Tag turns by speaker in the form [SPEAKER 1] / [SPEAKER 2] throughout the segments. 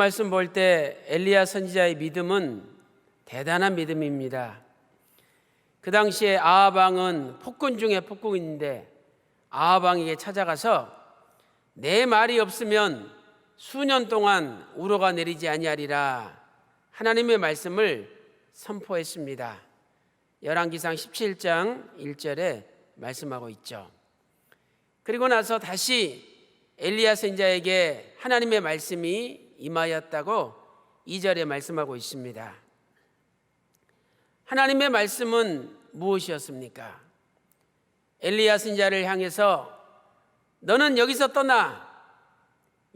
[SPEAKER 1] 말씀 볼 때 엘리야 선지자의 믿음은 대단한 믿음입니다. 그 당시에 아합 왕은 폭군 중에 폭군인데 아합 왕에게 찾아가서 내 말이 없으면 수년 동안 우로가 내리지 아니하리라 하나님의 말씀을 선포했습니다. 열왕기상 17장 1절에 말씀하고 있죠. 그리고 나서 다시 엘리야 선지자에게 하나님의 말씀이 임하였다고 2절에 말씀하고 있습니다. 하나님의 말씀은 무엇이었습니까? 엘리야 선지자를 향해서 너는 여기서 떠나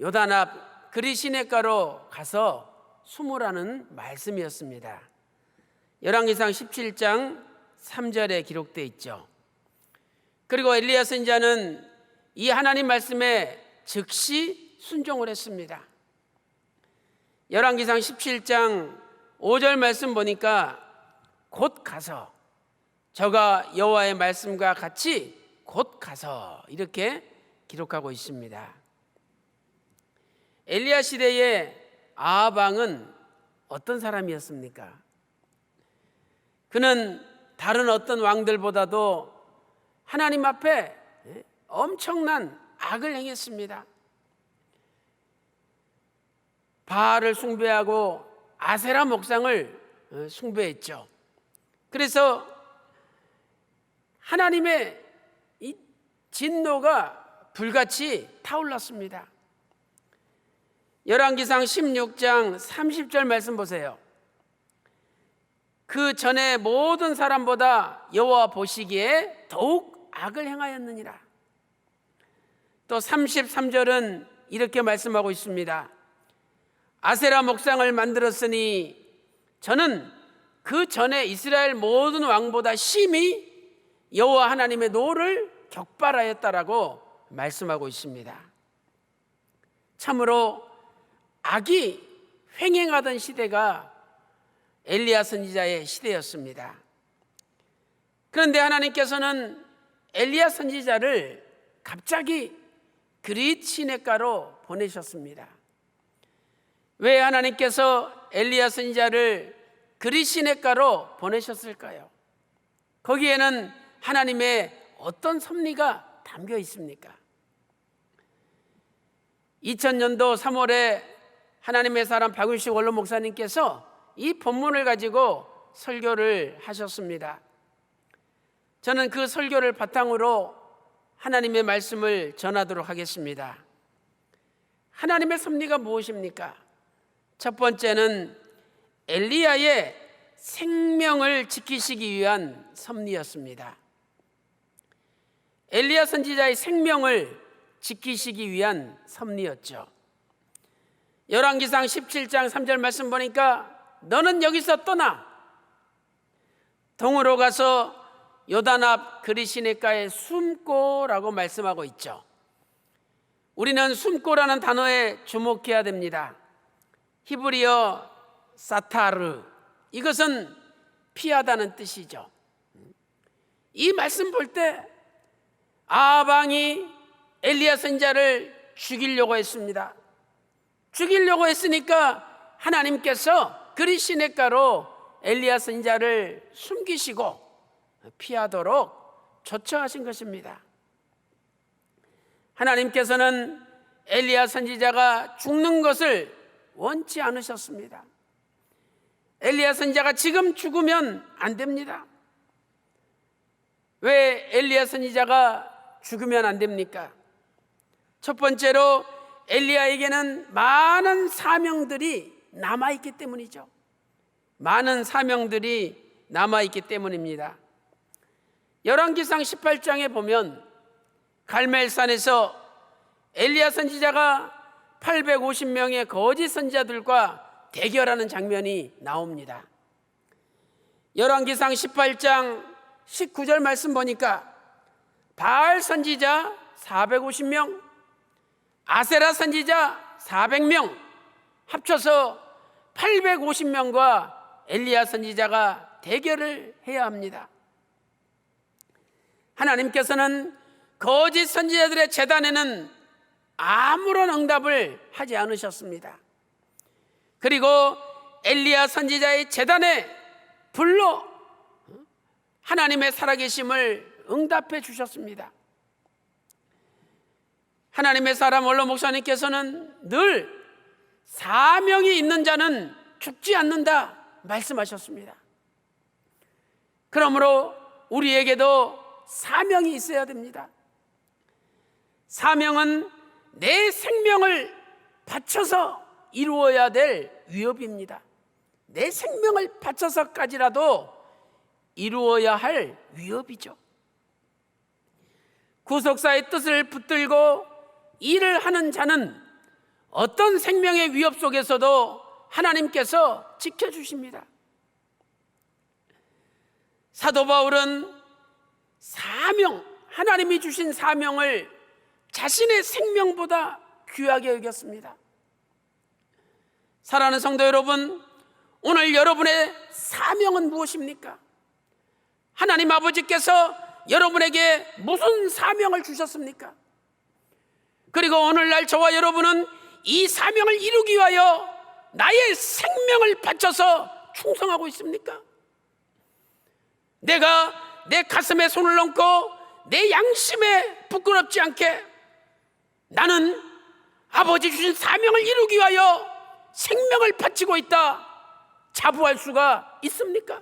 [SPEAKER 1] 요단 앞 그리시네가로 가서 숨으라는 말씀이었습니다. 열왕기상 17장 3절에 기록되어 있죠. 그리고 엘리야 선지자는 이 하나님 말씀에 즉시 순종을 했습니다. 열왕기상 17장 5절 말씀 보니까 곧 가서 저가 여호와의 말씀과 같이 곧 가서 이렇게 기록하고 있습니다. 엘리야 시대의 아합 왕은 어떤 사람이었습니까? 그는 다른 어떤 왕들보다도 하나님 앞에 엄청난 악을 행했습니다. 바알을 숭배하고 아세라 목상을 숭배했죠. 그래서 하나님의 이 진노가 불같이 타올랐습니다. 열왕기상 16장 30절 말씀 보세요. 그 전에 모든 사람보다 여호와 보시기에 더욱 악을 행하였느니라. 또 33절은 이렇게 말씀하고 있습니다. 아세라 목상을 만들었으니 저는 그 전에 이스라엘 모든 왕보다 심히 여호와 하나님의 노를 격발하였다라고 말씀하고 있습니다. 참으로 악이 횡행하던 시대가 엘리야 선지자의 시대였습니다. 그런데 하나님께서는 엘리야 선지자를 갑자기 그릿 시내가로 보내셨습니다. 왜 하나님께서 엘리야 선지자를 그릿 시내가로 보내셨을까요? 거기에는 하나님의 어떤 섭리가 담겨 있습니까? 2000년도 3월에 하나님의 사람 박윤식 원로 목사님께서 이 본문을 가지고 설교를 하셨습니다. 저는 그 설교를 바탕으로 하나님의 말씀을 전하도록 하겠습니다. 하나님의 섭리가 무엇입니까? 첫 번째는 엘리야의 생명을 지키시기 위한 섭리였습니다. 엘리야 선지자의 생명을 지키시기 위한 섭리였죠. 열왕기상 17장 3절 말씀 보니까 너는 여기서 떠나 동으로 가서 요단 앞 그리시네가에 숨고라고 말씀하고 있죠. 우리는 숨고라는 단어에 주목해야 됩니다. 히브리어 사타르, 이것은 피하다는 뜻이죠. 이 말씀 볼 때 아합 왕이 엘리야 선지자를 죽이려고 했습니다. 죽이려고 했으니까 하나님께서 그리시네가로 엘리야 선지자를 숨기시고 피하도록 조처하신 것입니다. 하나님께서는 엘리야 선지자가 죽는 것을 원치 않으셨습니다. 엘리야 선지자가 지금 죽으면 안 됩니다. 왜 엘리야 선지자가 죽으면 안 됩니까? 첫 번째로 엘리야에게는 많은 사명들이 남아있기 때문이죠. 많은 사명들이 남아있기 때문입니다. 열왕기상 18장에 보면 갈멜산에서 엘리야 선지자가 850명의 거짓 선지자들과 대결하는 장면이 나옵니다. 열왕기상 18장 19절 말씀 보니까 바알 선지자 450명, 아세라 선지자 400명, 합쳐서 850명과 엘리야 선지자가 대결을 해야 합니다. 하나님께서는 거짓 선지자들의 제단에는 아무런 응답을 하지 않으셨습니다. 그리고 엘리야 선지자의 제단에 불러 하나님의 살아계심을 응답해 주셨습니다. 하나님의 사람 원로 목사님께서는 늘 사명이 있는 자는 죽지 않는다 말씀하셨습니다. 그러므로 우리에게도 사명이 있어야 됩니다. 사명은 내 생명을 바쳐서 이루어야 될 위협입니다. 내 생명을 바쳐서까지라도 이루어야 할 위협이죠. 구속사의 뜻을 붙들고 일을 하는 자는 어떤 생명의 위협 속에서도 하나님께서 지켜주십니다. 사도 바울은 사명, 하나님이 주신 사명을 자신의 생명보다 귀하게 여겼습니다. 사랑하는 성도 여러분, 오늘 여러분의 사명은 무엇입니까? 하나님 아버지께서 여러분에게 무슨 사명을 주셨습니까? 그리고 오늘날 저와 여러분은 이 사명을 이루기 위하여 나의 생명을 바쳐서 충성하고 있습니까? 내가 내 가슴에 손을 얹고 내 양심에 부끄럽지 않게 나는 아버지 주신 사명을 이루기 위하여 생명을 바치고 있다 자부할 수가 있습니까?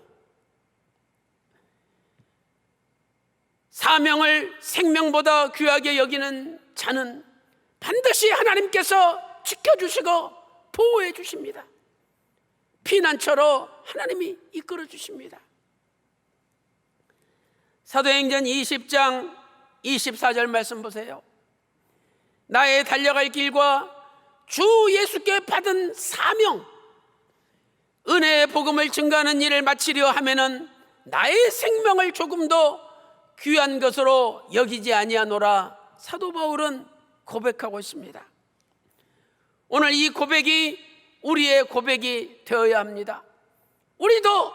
[SPEAKER 1] 사명을 생명보다 귀하게 여기는 자는 반드시 하나님께서 지켜주시고 보호해 주십니다. 피난처로 하나님이 이끌어 주십니다. 사도행전 20장 24절 말씀 보세요. 나의 달려갈 길과 주 예수께 받은 사명, 은혜의 복음을 증거하는 일을 마치려 하면은 나의 생명을 조금도 귀한 것으로 여기지 아니하노라 사도 바울은 고백하고 있습니다. 오늘 이 고백이 우리의 고백이 되어야 합니다. 우리도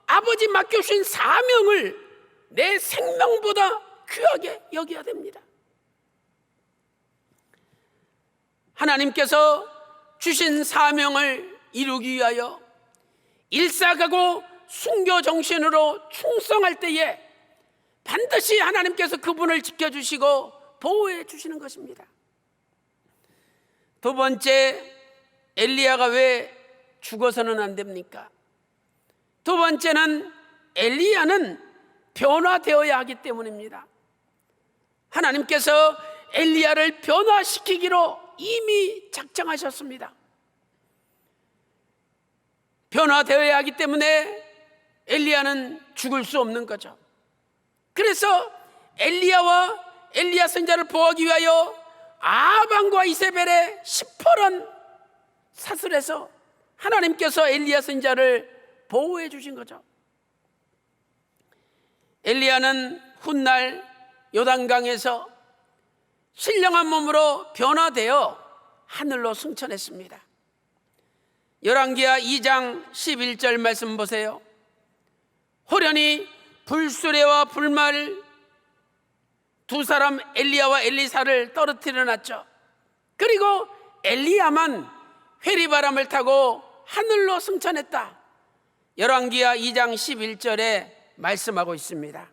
[SPEAKER 1] 아버지 맡겨주신 사명을 내 생명보다 귀하게 여겨야 됩니다. 하나님께서 주신 사명을 이루기 위하여 일사가고 순교 정신으로 충성할 때에 반드시 하나님께서 그분을 지켜주시고 보호해 주시는 것입니다. 두 번째, 엘리야가 왜 죽어서는 안 됩니까? 두 번째는 엘리야는 변화되어야 하기 때문입니다. 하나님께서 엘리야를 변화시키기로 이미 작정하셨습니다. 변화되어야 하기 때문에 엘리야는 죽을 수 없는 거죠. 그래서 엘리야와 엘리야 선지자를 보호하기 위하여 아합과 이세벨의 시퍼런 사슬에서 하나님께서 엘리야 선지자를 보호해 주신 거죠. 엘리야는 훗날 요단강에서 신령한 몸으로 변화되어 하늘로 승천했습니다. 열왕기하 2장 11절 말씀 보세요. 호련히 불수레와 불말 두 사람 엘리야와 엘리사를 떨어뜨려 놨죠. 그리고 엘리야만 회리바람을 타고 하늘로 승천했다. 열왕기하 2장 11절에 말씀하고 있습니다.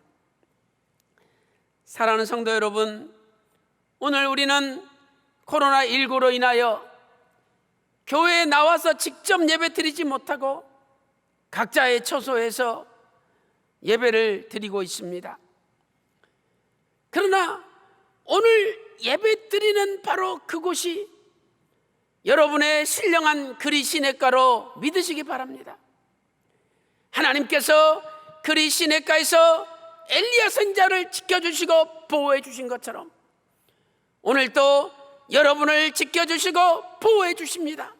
[SPEAKER 1] 사랑하는 성도 여러분, 오늘 우리는 코로나19로 인하여 교회에 나와서 직접 예배 드리지 못하고 각자의 처소에서 예배를 드리고 있습니다. 그러나 오늘 예배 드리는 바로 그곳이 여러분의 신령한 그리시네가로 믿으시기 바랍니다. 하나님께서 그리시네가에서 엘리야 선지자를 지켜주시고 보호해 주신 것처럼 오늘도 여러분을 지켜주시고 보호해 주십니다.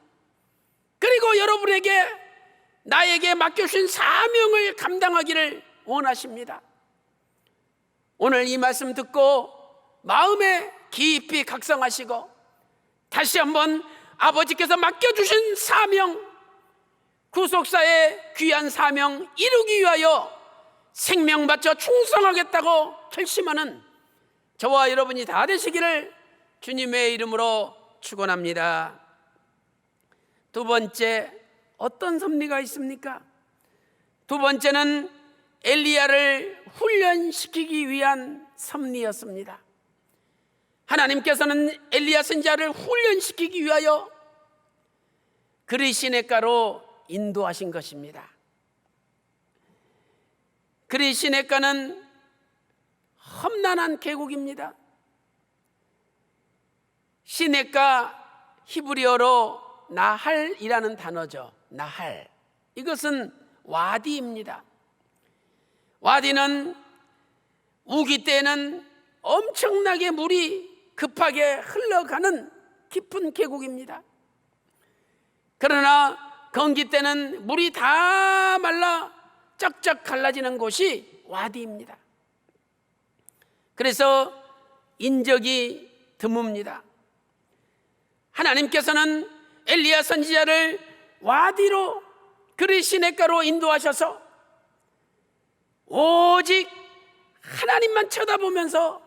[SPEAKER 1] 그리고 여러분에게 나에게 맡겨주신 사명을 감당하기를 원하십니다. 오늘 이 말씀 듣고 마음에 깊이 각성하시고 다시 한번 아버지께서 맡겨주신 사명, 구속사의 귀한 사명 이루기 위하여 생명 바쳐 충성하겠다고 결심하는 저와 여러분이 다 되시기를 주님의 이름으로 축원합니다. 두 번째, 어떤 섭리가 있습니까? 두 번째는 엘리야를 훈련시키기 위한 섭리였습니다. 하나님께서는 엘리야 선지자를 훈련시키기 위하여 그리 시냇가로 인도하신 것입니다. 그리 시냇가는 험난한 계곡입니다. 시냇가 히브리어로 나할이라는 단어죠. 나할. 이것은 와디입니다. 와디는 우기 때는 엄청나게 물이 급하게 흘러가는 깊은 계곡입니다. 그러나 건기 때는 물이 다 말라 쩍쩍 갈라지는 곳이 와디입니다. 그래서 인적이 드뭅니다. 하나님께서는 엘리야 선지자를 와디로 그리 시냇가로 인도하셔서 오직 하나님만 쳐다보면서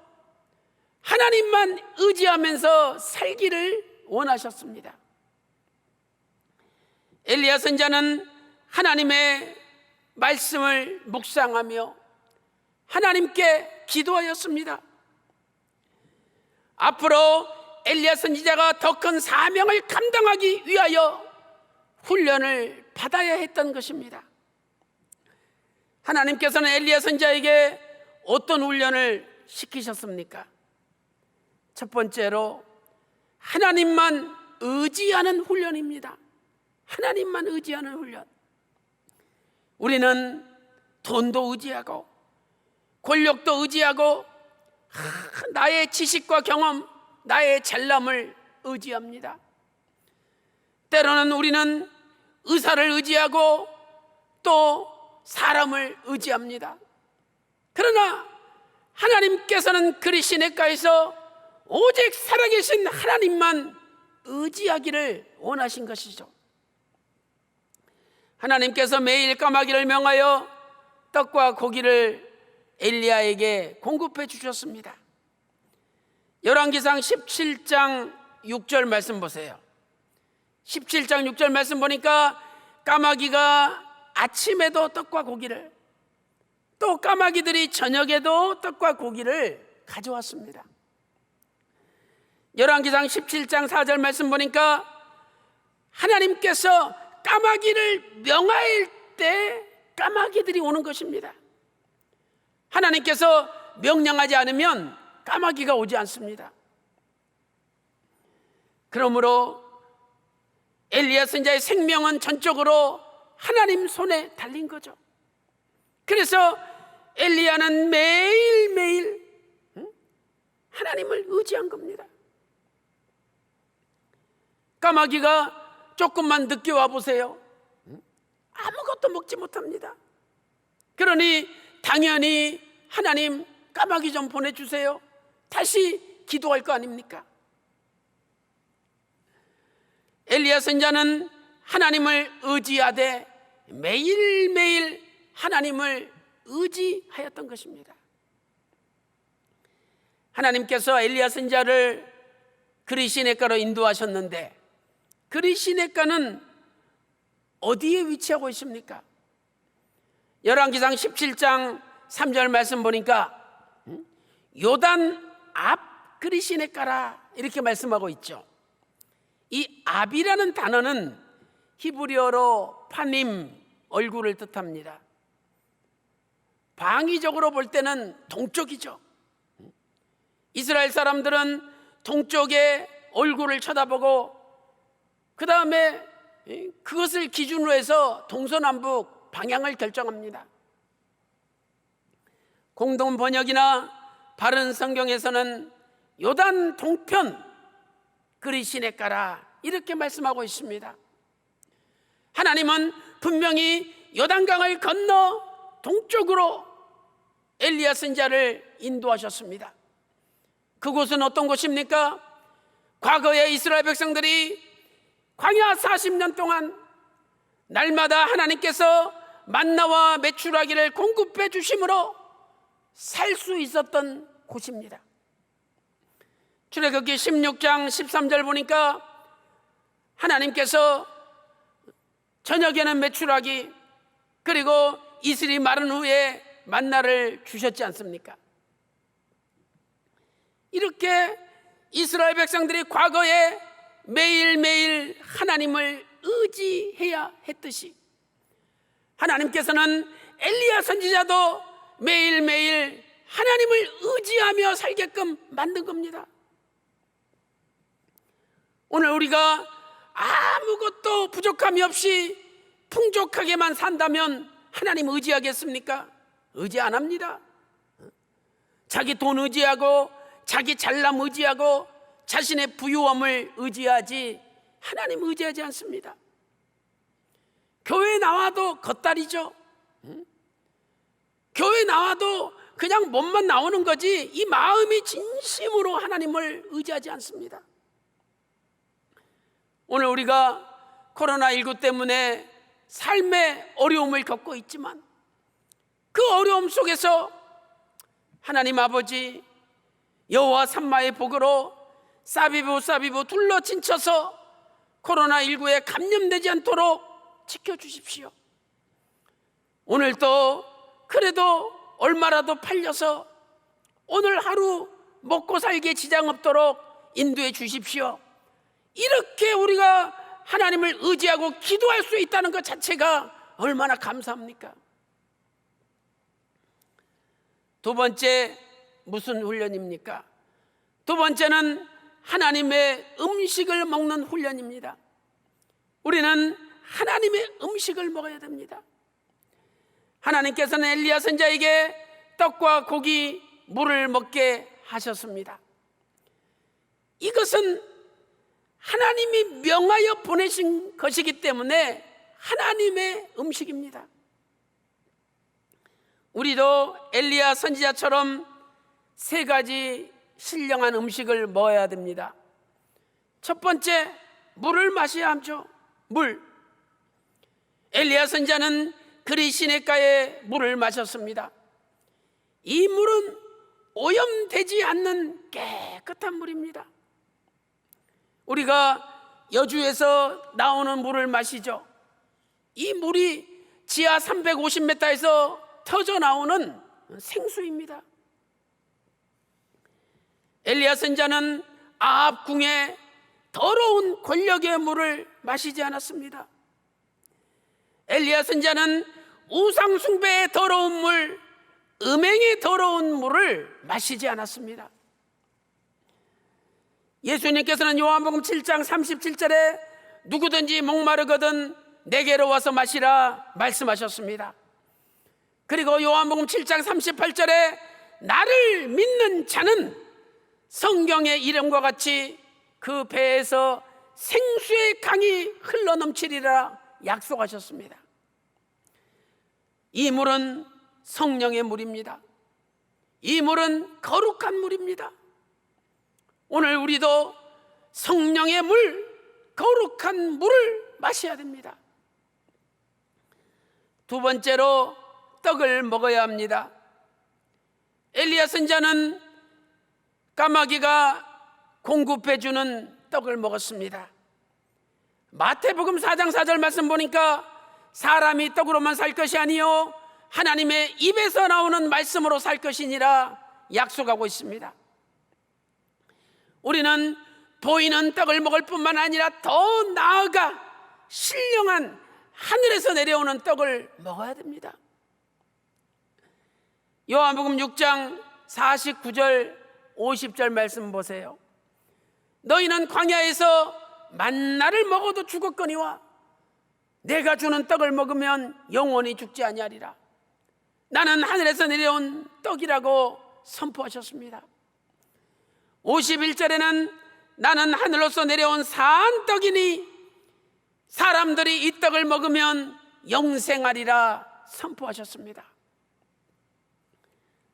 [SPEAKER 1] 하나님만 의지하면서 살기를 원하셨습니다. 엘리야 선지자는 하나님의 말씀을 묵상하며 하나님께 기도하였습니다. 앞으로 엘리야 선지자가 더 큰 사명을 감당하기 위하여 훈련을 받아야 했던 것입니다. 하나님께서는 엘리야 선지자에게 어떤 훈련을 시키셨습니까? 첫 번째로 하나님만 의지하는 훈련입니다. 하나님만 의지하는 훈련. 우리는 돈도 의지하고 권력도 의지하고 나의 지식과 경험, 나의 잘남을 의지합니다. 때로는 우리는 의사를 의지하고 또 사람을 의지합니다. 그러나 하나님께서는 그리 시냇가에서 오직 살아계신 하나님만 의지하기를 원하신 것이죠. 하나님께서 매일 까마귀를 명하여 떡과 고기를 엘리야에게 공급해 주셨습니다. 열왕기상 17장 6절 말씀 보세요. 17장 6절 말씀 보니까 까마귀가 아침에도 떡과 고기를, 또 까마귀들이 저녁에도 떡과 고기를 가져왔습니다. 열왕기상 17장 4절 말씀 보니까 하나님께서 까마귀를 명할 때 까마귀들이 오는 것입니다. 하나님께서 명령하지 않으면 까마귀가 오지 않습니다. 그러므로 엘리야 선지자의 생명은 전적으로 하나님 손에 달린 거죠. 그래서 엘리야는 매일매일 하나님을 의지한 겁니다. 까마귀가 조금만 늦게 와보세요. 아무것도 먹지 못합니다. 그러니 당연히 하나님 까마귀 좀 보내주세요. 다시 기도할 거 아닙니까? 엘리야 선지자는 하나님을 의지하되 매일매일 하나님을 의지하였던 것입니다. 하나님께서 엘리야 선지자를 그리 시냇가로 인도하셨는데 그리 시냇가는 어디에 위치하고 있습니까? 열왕기상 17장 3절 말씀 보니까 요단 앞 그리 시냇가라 이렇게 말씀하고 있죠. 이 앞이라는 단어는 히브리어로 파님, 얼굴을 뜻합니다. 방위적으로 볼 때는 동쪽이죠. 이스라엘 사람들은 동쪽에 얼굴을 쳐다보고 그 다음에 그것을 기준으로 해서 동서남북 방향을 결정합니다. 공동 번역이나 바른 성경에서는 요단 동편 그리 시냇가라 이렇게 말씀하고 있습니다. 하나님은 분명히 요단강을 건너 동쪽으로 엘리야 선지자를 인도하셨습니다. 그곳은 어떤 곳입니까? 과거에 이스라엘 백성들이 광야 40년 동안 날마다 하나님께서 만나와 메추라기를 공급해 주심으로 살 수 있었던 곳입니다. 출애굽기 16장 13절 보니까 하나님께서 저녁에는 메추라기, 그리고 이슬이 마른 후에 만나를 주셨지 않습니까? 이렇게 이스라엘 백성들이 과거에 매일매일 하나님을 의지해야 했듯이 하나님께서는 엘리야 선지자도 매일매일 하나님을 의지하며 살게끔 만든 겁니다. 오늘 우리가 아무것도 부족함이 없이 풍족하게만 산다면 하나님 의지하겠습니까? 의지 안 합니다. 자기 돈 의지하고 자기 잘남 의지하고 자신의 부유함을 의지하지 하나님 의지하지 않습니다. 교회 나와도 겉다리죠. 교회 나와도 그냥 몸만 나오는 거지 이 마음이 진심으로 하나님을 의지하지 않습니다. 오늘 우리가 코로나19 때문에 삶의 어려움을 겪고 있지만 그 어려움 속에서 하나님 아버지 여호와 삼마의 복으로 사비부 둘러친쳐서 코로나19에 감염되지 않도록 지켜주십시오. 오늘도 그래도 얼마라도 팔려서 오늘 하루 먹고 살기에 지장 없도록 인도해 주십시오. 이렇게 우리가 하나님을 의지하고 기도할 수 있다는 것 자체가 얼마나 감사합니까? 두 번째 무슨 훈련입니까? 두 번째는 하나님의 음식을 먹는 훈련입니다. 우리는 하나님의 음식을 먹어야 됩니다. 하나님께서는 엘리야 선지자에게 떡과 고기, 물을 먹게 하셨습니다. 이것은 하나님이 명하여 보내신 것이기 때문에 하나님의 음식입니다. 우리도 엘리야 선지자처럼 세 가지 신령한 음식을 먹어야 됩니다. 첫 번째, 물을 마셔야 하죠. 물. 엘리야 선지자는 그리 시냇가에 물을 마셨습니다. 이 물은 오염되지 않는 깨끗한 물입니다. 우리가 여주에서 나오는 물을 마시죠. 이 물이 지하 350m에서 터져 나오는 생수입니다. 엘리야 선지자는 아합 궁의 더러운 권력의 물을 마시지 않았습니다. 엘리야 선지자는 우상 숭배의 더러운 물, 음행의 더러운 물을 마시지 않았습니다. 예수님께서는 요한복음 7장 37절에 누구든지 목마르거든 내게로 와서 마시라 말씀하셨습니다. 그리고 요한복음 7장 38절에 나를 믿는 자는 성경의 이름과 같이 그 배에서 생수의 강이 흘러넘치리라 약속하셨습니다. 이 물은 성령의 물입니다. 이 물은 거룩한 물입니다. 오늘 우리도 성령의 물, 거룩한 물을 마셔야 됩니다. 두 번째로 떡을 먹어야 합니다. 엘리야 선지자는 까마귀가 공급해주는 떡을 먹었습니다. 마태복음 4장 4절 말씀 보니까 사람이 떡으로만 살 것이 아니요 하나님의 입에서 나오는 말씀으로 살 것이니라 약속하고 있습니다. 우리는 보이는 떡을 먹을 뿐만 아니라 더 나아가 신령한 하늘에서 내려오는 떡을 먹어야 됩니다. 요한복음 6장 49절 50절 말씀 보세요. 너희는 광야에서 만나를 먹어도 죽었거니와 내가 주는 떡을 먹으면 영원히 죽지 아니하리라. 나는 하늘에서 내려온 떡이라고 선포하셨습니다. 51절에는 나는 하늘로서 내려온 산 떡이니 사람들이 이 떡을 먹으면 영생하리라 선포하셨습니다.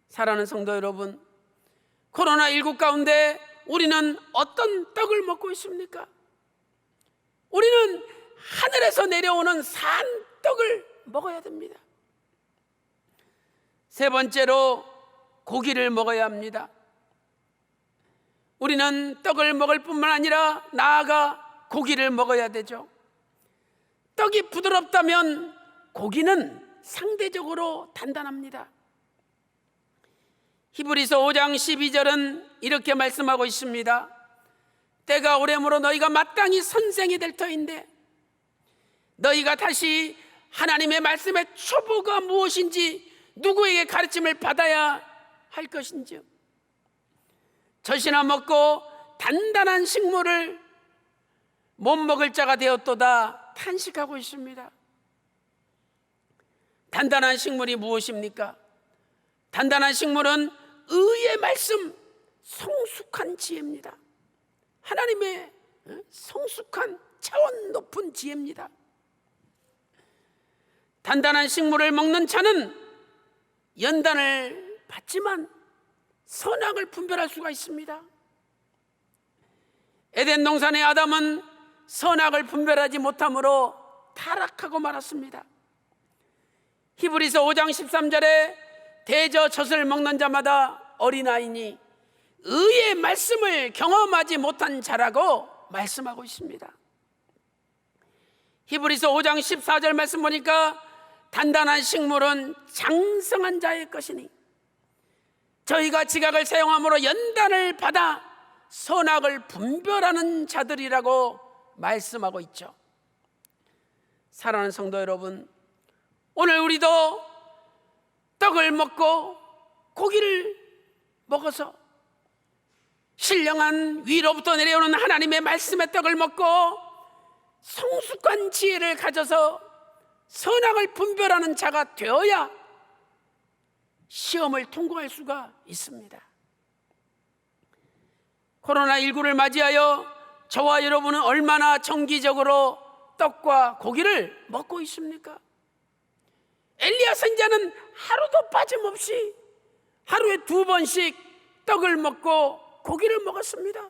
[SPEAKER 1] 사랑하는 성도 여러분, 코로나19 가운데 우리는 어떤 떡을 먹고 있습니까? 우리는 하늘에서 내려오는 산 떡을 먹어야 됩니다. 세 번째로 고기를 먹어야 합니다. 우리는 떡을 먹을 뿐만 아니라 나아가 고기를 먹어야 되죠. 떡이 부드럽다면 고기는 상대적으로 단단합니다. 히브리서 5장 12절은 이렇게 말씀하고 있습니다. 때가 오래므로 너희가 마땅히 선생이 될 터인데 너희가 다시 하나님의 말씀의 초보가 무엇인지 누구에게 가르침을 받아야 할 것인지 젖이나 먹고 단단한 식물을 못 먹을 자가 되었도다 탄식하고 있습니다. 단단한 식물이 무엇입니까? 단단한 식물은 의의 말씀, 성숙한 지혜입니다. 하나님의 성숙한 차원 높은 지혜입니다. 단단한 식물을 먹는 자는 연단을 받지만 선악을 분별할 수가 있습니다. 에덴 동산의 아담은 선악을 분별하지 못함으로 타락하고 말았습니다. 히브리서 5장 13절에 대저 젖을 먹는 자마다 어린아이니 의의 말씀을 경험하지 못한 자라고 말씀하고 있습니다. 히브리서 5장 14절 말씀 보니까 단단한 식물은 장성한 자의 것이니 저희가 지각을 사용함으로 연단을 받아 선악을 분별하는 자들이라고 말씀하고 있죠. 사랑하는 성도 여러분, 오늘 우리도 떡을 먹고 고기를 먹어서 신령한 위로부터 내려오는 하나님의 말씀의 떡을 먹고 성숙한 지혜를 가져서 선악을 분별하는 자가 되어야 시험을 통과할 수가 있습니다. 코로나19를 맞이하여 저와 여러분은 얼마나 정기적으로 떡과 고기를 먹고 있습니까? 엘리야 선지자는 하루도 빠짐없이 하루에 2번씩 떡을 먹고 고기를 먹었습니다.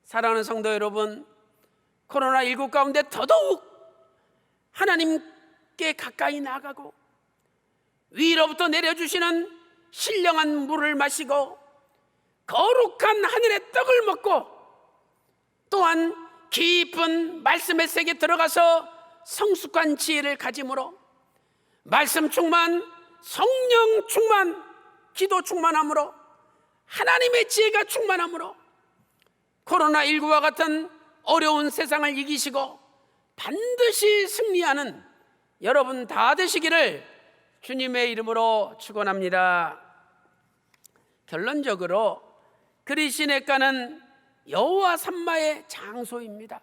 [SPEAKER 1] 사랑하는 성도 여러분, 코로나19 가운데 더더욱 하나님께 가까이 나가고 위로부터 내려주시는 신령한 물을 마시고 거룩한 하늘의 떡을 먹고 또한 깊은 말씀의 세계에 들어가서 성숙한 지혜를 가짐으로 말씀 충만, 성령 충만, 기도 충만함으로 하나님의 지혜가 충만함으로 코로나19와 같은 어려운 세상을 이기시고 반드시 승리하는 여러분 다 되시기를 주님의 이름으로 축원합니다. 결론적으로 그리시네가는 여호와 삼마의 장소입니다.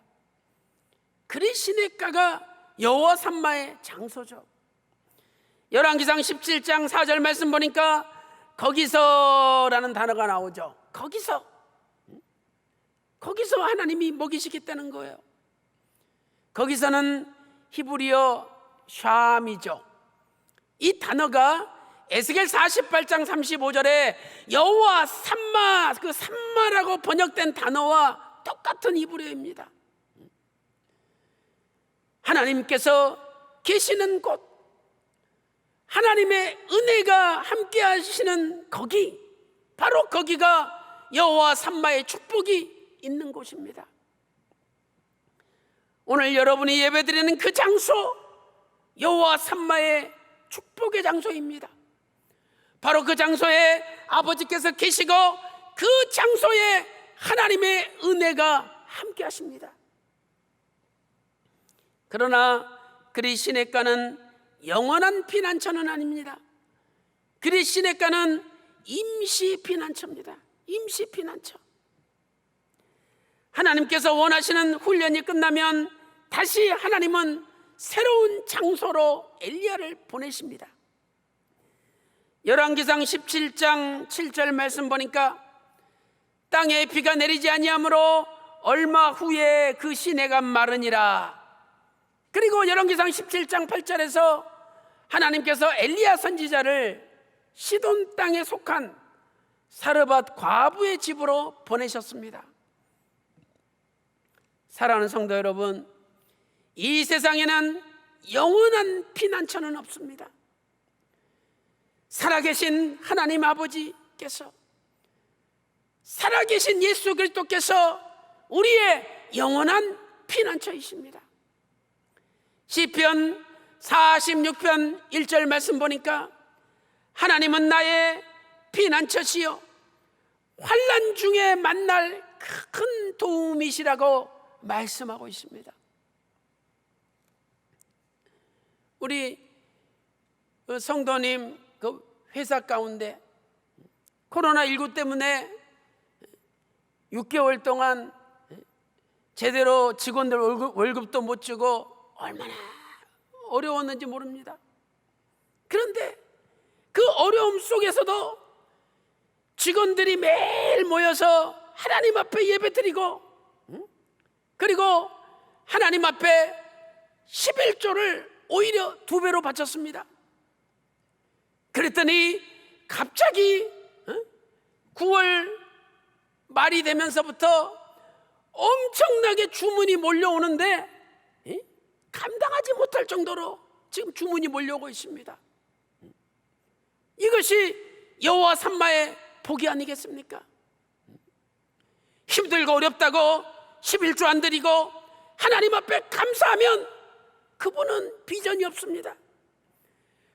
[SPEAKER 1] 그리시네가가 여호와 삼마의 장소죠. 열왕기상 17장 4절 말씀 보니까 거기서라는 단어가 나오죠. 거기서 하나님이 먹이시겠다는 거예요. 거기서는 히브리어 샴이죠. 이 단어가 에스겔 48장 35절에 여호와 삼마, 그 삼마라고 번역된 단어와 똑같은 히브리어입니다. 하나님께서 계시는 곳, 하나님의 은혜가 함께 하시는 거기, 바로 거기가 여호와 삼마의 축복이 있는 곳입니다. 오늘 여러분이 예배드리는 그 장소, 여호와 삼마의 축복의 장소입니다. 바로 그 장소에 아버지께서 계시고 그 장소에 하나님의 은혜가 함께 하십니다. 그러나 그리시네가는 영원한 피난처는 아닙니다. 그리시네가는 임시 피난처입니다. 임시 피난처. 하나님께서 원하시는 훈련이 끝나면 다시 하나님은 새로운 장소로 엘리야를 보내십니다. 열왕기상 17장 7절 말씀 보니까 땅에 비가 내리지 아니하므로 얼마 후에 그 시내가 마르니라. 그리고 열왕기상 17장 8절에서 하나님께서 엘리야 선지자를 시돈 땅에 속한 사르밧 과부의 집으로 보내셨습니다. 사랑하는 성도 여러분, 이 세상에는 영원한 피난처는 없습니다. 살아계신 하나님 아버지께서, 살아계신 예수 그리스도께서 우리의 영원한 피난처이십니다. 시편 46편 1절 말씀 보니까 하나님은 나의 피난처시요 환난 중에 만날 큰 도움이시라고 말씀하고 있습니다. 우리 성도님 그 회사 가운데 코로나19 때문에 6개월 동안 제대로 직원들 월급도 못 주고 얼마나 어려웠는지 모릅니다. 그런데 그 어려움 속에서도 직원들이 매일 모여서 하나님 앞에 예배드리고 그리고 하나님 앞에 11조를 오히려 2배로 바쳤습니다. 그랬더니 갑자기 9월 말이 되면서부터 엄청나게 주문이 몰려오는데 감당하지 못할 정도로 지금 주문이 몰려오고 있습니다. 이것이 여호와 삼마의 복이 아니겠습니까? 힘들고 어렵다고 11조 안 드리고 하나님 앞에 감사하면 그분은 비전이 없습니다.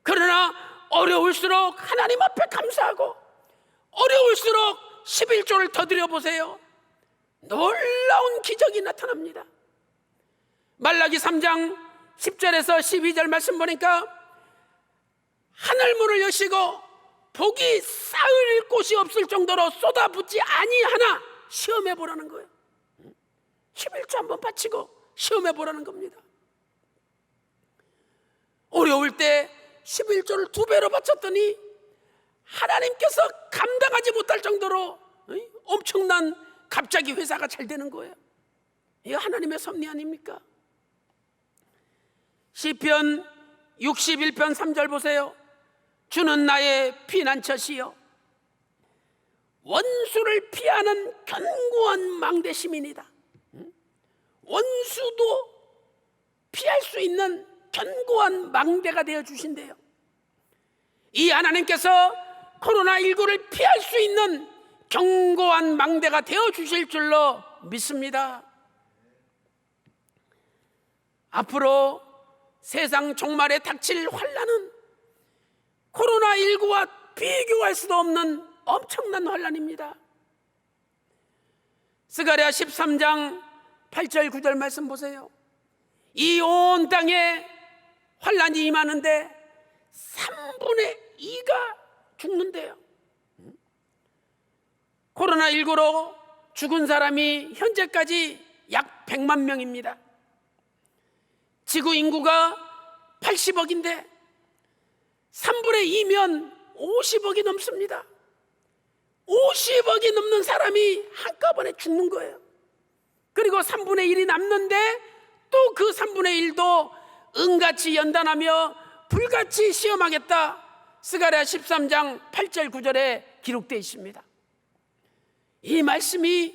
[SPEAKER 1] 그러나 어려울수록 하나님 앞에 감사하고 어려울수록 11조를 더 드려보세요. 놀라운 기적이 나타납니다. 말라기 3장 10절에서 12절 말씀 보니까 하늘문을 여시고 복이 쌓을 곳이 없을 정도로 쏟아붓지 아니하나 시험해 보라는 거예요. 11조 한번 바치고 시험해 보라는 겁니다. 어려울 때 11조를 2배로 바쳤더니 하나님께서 감당하지 못할 정도로 엄청난 갑자기 회사가 잘 되는 거예요. 이거 하나님의 섭리 아닙니까? 시편 61편 3절 보세요. 주는 나의 피난처시요 원수를 피하는 견고한 망대심이니이다. 원수도 피할 수 있는 견고한 망대가 되어 주신대요. 이 하나님께서 코로나19를 피할 수 있는 견고한 망대가 되어 주실 줄로 믿습니다. 앞으로 세상 종말에 닥칠 환난은 코로나19와 비교할 수도 없는 엄청난 환난입니다. 스가랴 13장 8절 9절 말씀 보세요. 이 온 땅에 환난이 임하는데 3분의 2가 죽는데요. 코로나19로 죽은 사람이 현재까지 약 100만 명입니다. 지구 인구가 80억인데 3분의 2면 50억이 넘습니다. 50억이 넘는 사람이 한꺼번에 죽는 거예요. 그리고 3분의 1이 남는데 또 그 3분의 1도 은같이 연단하며 불같이 시험하겠다. 스가랴 13장 8절 9절에 기록되어 있습니다. 이 말씀이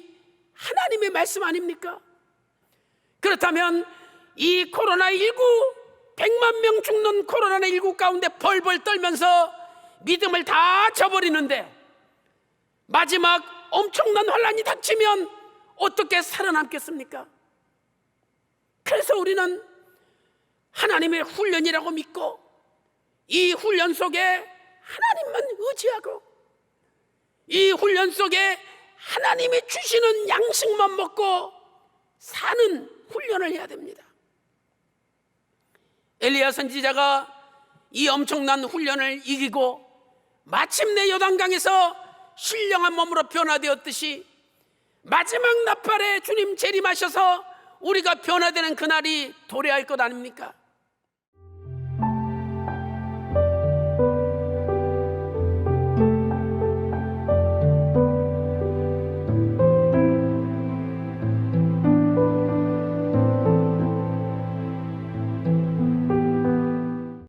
[SPEAKER 1] 하나님의 말씀 아닙니까? 그렇다면 이 코로나19 100만 명 죽는 코로나19 가운데 벌벌 떨면서 믿음을 다 저버리는데 마지막 엄청난 환난이 닥치면 어떻게 살아남겠습니까? 그래서 우리는 하나님의 훈련이라고 믿고 이 훈련 속에 하나님만 의지하고 이 훈련 속에 하나님이 주시는 양식만 먹고 사는 훈련을 해야 됩니다. 엘리야 선지자가 이 엄청난 훈련을 이기고 마침내 요단강에서 신령한 몸으로 변화되었듯이 마지막 나팔에 주님 재림하셔서 우리가 변화되는 그날이 도래할 것 아닙니까?